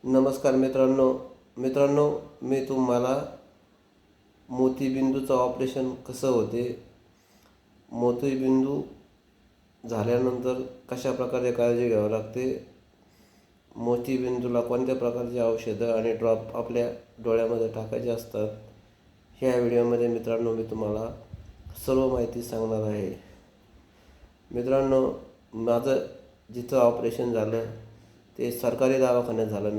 नमस्कार मित्रांनो, मी तुम्हाला मोतीबिंदूचं ऑपरेशन कसं होते, मोतीबिंदू झाल्यानंतर कशा प्रकारे काळजी घ्यावी लागते, मोतीबिंदूला कोणत्या प्रकारचे औषधं आणि ड्रॉप आपल्या डोळ्यामध्ये टाकायचे असतात, ह्या व्हिडिओमध्ये मित्रांनो मी तुम्हाला सर्व माहिती सांगणार आहे. मित्रांनो, माझं जिथं ऑपरेशन झालं ते सरकारी दवाखान्यात झालं.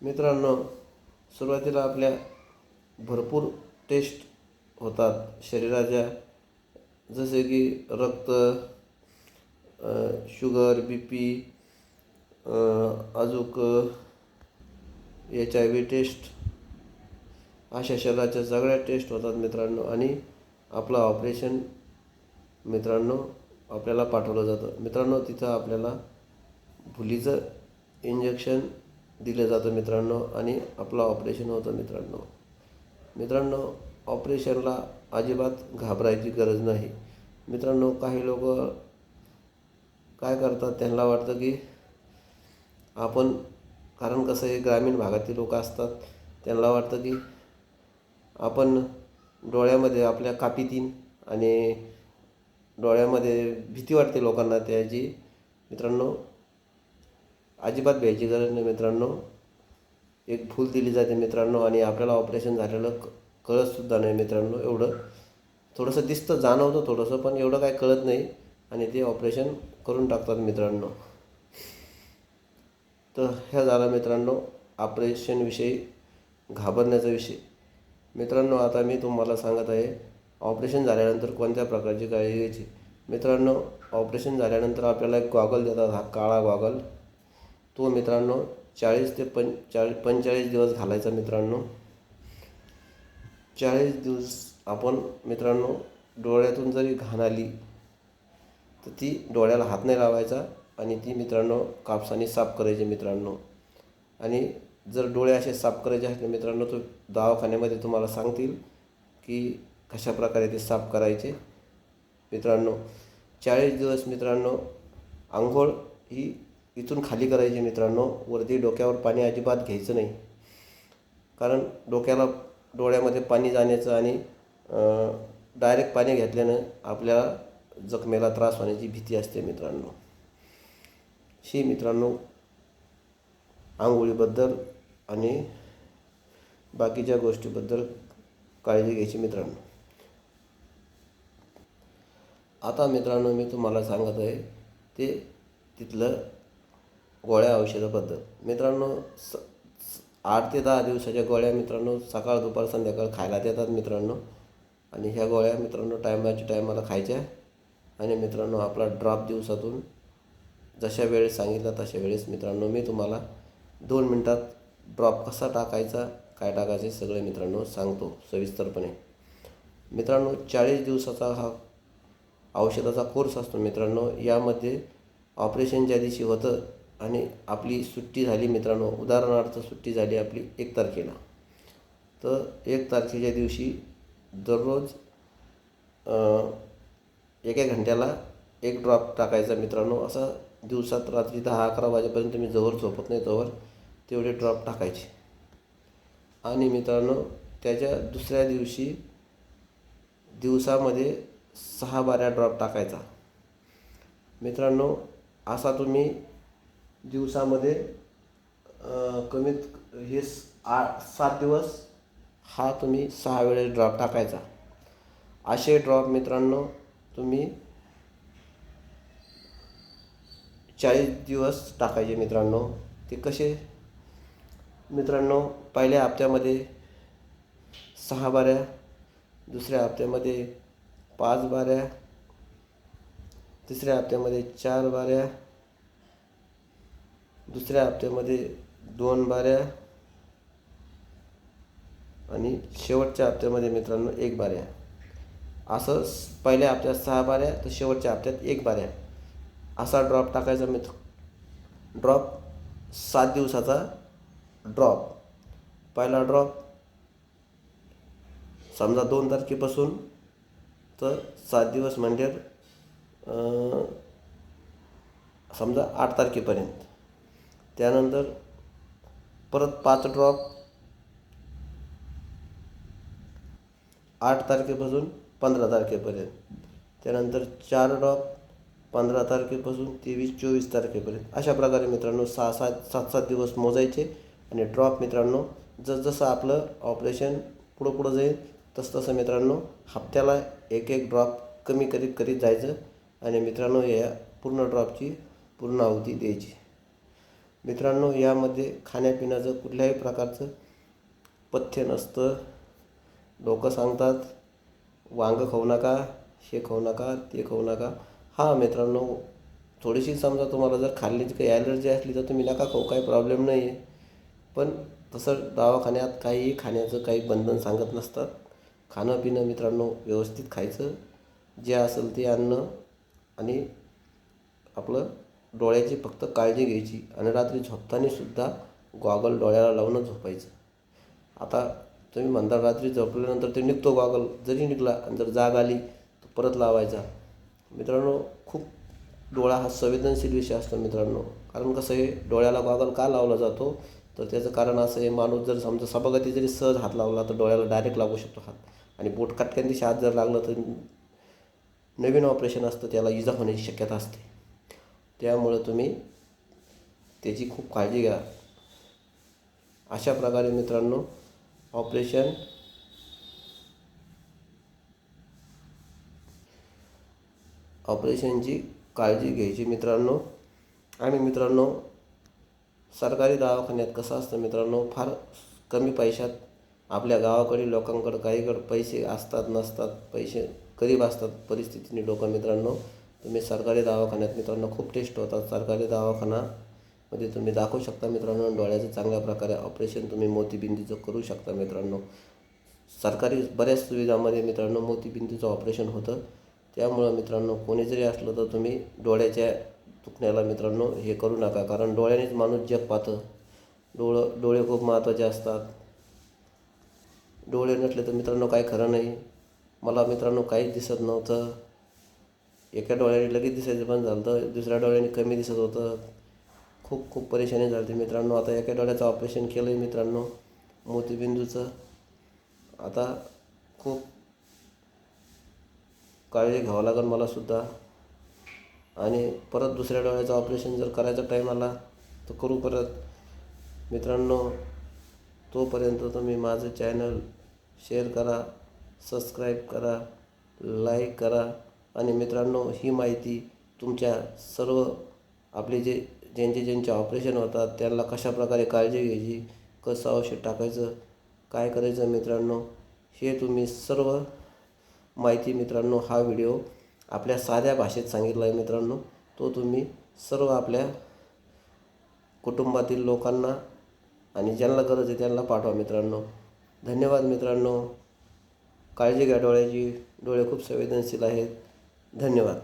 मित्रांनो, सुरुवातीला आपल्या भरपूर टेस्ट होतात शरीराच्या, जसे की रक्त, शुगर, BP, अजूक HIV टेस्ट, अशा शरीराच्या सगळ्या टेस्ट होतात मित्रांनो. आणि आपलं ऑपरेशन मित्रांनो आपल्याला पाठवलं जातं. मित्रांनो, तिथं आपल्याला भुलीचं इंजेक्शन दिलं जातं मित्रांनो, आणि आपलं ऑपरेशन होतं मित्रांनो, ऑपरेशनला अजिबात घाबरायची गरज नाही मित्रांनो. काही लोक काय करतात, त्यांना वाटतं की आपण, कारण कसं आहे, ग्रामीण भागातील लोक असतात, त्यांना वाटतं की आपण डोळ्यामध्ये आपल्या कापीतीन, आणि डोळ्यामध्ये भीती वाटते लोकांना त्याची. मित्रांनो, अजिबात भ्यायची गरज नाही मित्रांनो. एक भूल दिली जाते मित्रांनो, आणि आपल्याला ऑपरेशन झालेलं कळतसुद्धा नाही मित्रांनो. एवढं थोडंसं दिसतं, जाणवतं थोडंसं, पण एवढं काय कळत नाही, आणि ते ऑपरेशन करून टाकतात मित्रांनो. तर ह्या झाला मित्रांनो ऑपरेशनविषयी घाबरण्याचा विषय. मित्रांनो, आता मी तुम्हाला सांगत आहे ऑपरेशन झाल्यानंतर कोणत्या प्रकारची काळजी घ्यायची. मित्रांनो, ऑपरेशन झाल्यानंतर आपल्याला एक गॉगल देतात, हा काळा गॉगल. तो मित्रांनो 40 ते 45 दिवस घालायचा मित्रांनो. 40 दिवस आपण मित्रांनो डोळ्यातून जरी घाण आली तर ती डोळ्याला हात नाही लावायचा, आणि ती मित्रांनो कापसाने साफ करायची मित्रांनो. आणि जर डोळे असे साफ करायचे असले मित्रांनो, तर दवाखान्यामध्ये तुम्हाला सांगतील की कशा प्रकारे ते साफ करायचे मित्रांनो. 40 दिवस मित्रांनो आंघोळ ही इथून खाली करायची मित्रांनो. वरती डोक्यावर पाणी अजिबात घ्यायचं नाही, कारण डोळ्यामध्ये पाणी जाण्याचं, आणि डायरेक्ट पाणी घेतल्यानं आपल्याला जखमेला त्रास होण्याची भीती असते मित्रांनो. ही मित्रांनो आंघोळीबद्दल आणि बाकीच्या गोष्टीबद्दल काळजी घ्यायची मित्रांनो. आता मित्रांनो मी तुम्हाला सांगत आहे ते तिथलं गोळ्या औषधाबद्दल. मित्रांनो, 8 ते 10 दिवसाच्या गोळ्या मित्रांनो सकाळ, दुपार, संध्याकाळ खायला देतात मित्रांनो. आणि ह्या गोळ्या मित्रांनो टायमाला खायच्या. आणि मित्रांनो आपला ड्रॉप दिवसातून जशा वेळेस सांगितला तशा वेळेस मित्रांनो मी तुम्हाला 2 मिनटात ड्रॉप कसा टाकायचा, काय टाकायचे सगळे मित्रांनो सांगतो सविस्तरपणे. मित्रांनो, 40 दिवसाचा हा औषधाचा कोर्स असतो मित्रांनो. यामध्ये ऑपरेशन ज्या दिवशी होतं आणि आपली सुट्टी झाली मित्रांनो, उदाहरणार्थ सुट्टी झाली आपली 1 तारखेला, तर 1 तारखेच्या दिवशी दररोज 1 घंट्याला 1 ड्रॉप टाकायचा मित्रांनो. असा दिवसात रात्री 10-11 वाजेपर्यंत मी जवळ झोपत नाही तोवर तेवढे ड्रॉप टाकायचे. आणि मित्रांनो त्याच्या दुसऱ्या दिवशी दिवसामध्ये 6-12 ड्रॉप टाकायचा मित्रांनो. असा तुम्ही दिवसामध्ये कमीत हे 7 दिवस हा तुम्ही 6 वेळेस ड्रॉप टाकायचा. असे ड्रॉप मित्रांनो तुम्ही 40 दिवस टाकायचे मित्रांनो. ते कसे मित्रांनो, पहिल्या हप्त्यामध्ये 6 बाऱ्या, दुसऱ्या हप्त्यामध्ये 5 बाऱ्या, तिसऱ्या हप्त्यामध्ये 4 बाऱ्या, दुसऱ्या हप्त्यामध्ये 2 बाऱ्या, आणि शेवटच्या हप्त्यामध्ये मित्रांनो 1 बाऱ्या. असं पहिल्या हप्त्यात 6 बाऱ्या तर शेवटच्या हप्त्यात 1 बाऱ्या असा ड्रॉप टाकायचा मित्र. ड्रॉप 7 दिवसाचा ड्रॉप. पहिला ड्रॉप समजा 2 तारखेपासून तर 7 दिवस म्हणजे समजा 8 तारखेपर्यंत. त्यानंतर परत 5 ड्रॉप 8 तारखेपासून 15 तारखेपर्यंत. त्यानंतर 4 ड्रॉप 15 तारखेपासून 23-24 तारखेपर्यंत. अशा प्रकारे मित्रांनो 7-7 दिवस मोजायचे आणि ड्रॉप मित्रांनो जसजसं आपलं ऑपरेशन पुढं जाईल तसं मित्रांनो हप्त्याला एक ड्रॉप कमी करीत जायचं आणि मित्रांनो या पूर्ण ड्रॉपची पूर्ण अवधी द्यायची. मित्रांनो यामध्ये खाण्यापिण्याचं कुठल्याही प्रकारचं पथ्य नसतं. लोकं सांगतात वांगं खाऊ नका, हे खाऊ नका, ते खाऊ नका. हां मित्रांनो, थोडीशी समजा तुम्हाला जर खाल्ल्याची काही ॲलर्जी असली तर तुम्ही नका खाऊ, काही प्रॉब्लेम नाही आहे. पण तसं दवाखान्यात काहीही खाण्याचं काही बंधन सांगत नसतात. खाणं पिणं मित्रांनो व्यवस्थित खायचं, जे असेल ते अन्न आणि आपलं डोळ्याची फक्त काळजी घ्यायची आणि रात्री झोपतानासुद्धा गॉगल डोळ्याला लावूनच झोपायचं. आता तुम्ही म्हणता रात्री झोपल्यानंतर ते निघतो गॉगल, जरी निघला आणि जर जाग आली तर परत लावायचा. मित्रांनो खूप डोळा हा संवेदनशील विषय असतो मित्रांनो. कारण कसं आहे, डोळ्याला गॉगल का लावला जातो तर त्याचं कारण असं आहे, माणूस जर समजा सभागती जरी सहज हात लावला तर डोळ्याला डायरेक्ट लागू शकतो हात, आणि बोट काटक्यांदिशी हात जर लागला तर नवीन ऑपरेशन असतं, त्याला इजा होण्याची शक्यता असते. त्यामुळं तुम्ही त्याची खूप काळजी घ्या. अशा प्रकारे मित्रांनो ऑपरेशनची काळजी घ्यायची मित्रांनो. आणि मित्रांनो सरकारी दवाखान्यात कसं असतं मित्रांनो, फार कमी पैशात आपल्या गावाकडील लोकांकडं काहीकडं पैसे असतात नसतात, पैसे गरीब असतात परिस्थितीने लोकं मित्रांनो. तुम्ही सरकारी दवाखान्यात मित्रांनो खूप टेस्ट होतात. सरकारी दवाखान्यामध्ये तुम्ही दाखवू शकता मित्रांनो. डोळ्याचं चांगल्या प्रकारे ऑपरेशन तुम्ही मोतीबिंदूचं करू शकता मित्रांनो. सरकारी बऱ्याच सुविधामध्ये मित्रांनो मोतीबिंदूचं ऑपरेशन होतं. त्यामुळं मित्रांनो कोणी जरी असलं तर तुम्ही डोळ्याच्या दुखण्याला मित्रांनो हे करू नका, कारण डोळ्यानेच माणूस जग पाहतं. डोळे खूप महत्त्वाचे असतात. डोळे नसले तर मित्रांनो काही खरं नाही. मला मित्रांनो काहीच दिसत नव्हतं. एका डोळ्याने लगेच दिसायचं बंद झालं होतं, दुसऱ्या डोळ्याने कमी दिसत होतं. खूप परेशानी झाली मित्रांनो. आता एका डोळ्याचं ऑपरेशन केलं आहे मित्रांनो मोतीबिंदूचं. आता खूप काळजी घ्यावं लागेल मलासुद्धा. आणि परत दुसऱ्या डोळ्याचं ऑपरेशन जर करायचा टाईम आला तर करू परत मित्रांनो. तोपर्यंत तुम्ही माझं चॅनल शेअर करा, सबस्क्राईब करा, लाईक करा. आणि मित्रांनो ही माहिती तुमच्या सर्व आपले ज्यांचे ऑपरेशन होतात त्यांना कशाप्रकारे काळजी घ्यायची, कसं औषध टाकायचं, काय करायचं मित्रांनो, हे तुम्ही सर्व माहिती मित्रांनो हा व्हिडिओ आपल्या साध्या भाषेत सांगितला आहे मित्रांनो. तो तुम्ही सर्व आपल्या कुटुंबातील लोकांना आणि ज्यांना गरज आहे त्यांना पाठवा मित्रांनो. धन्यवाद मित्रांनो. काळजी घ्या डोळ्याची. डोळे खूप संवेदनशील आहेत. धन्यवाद.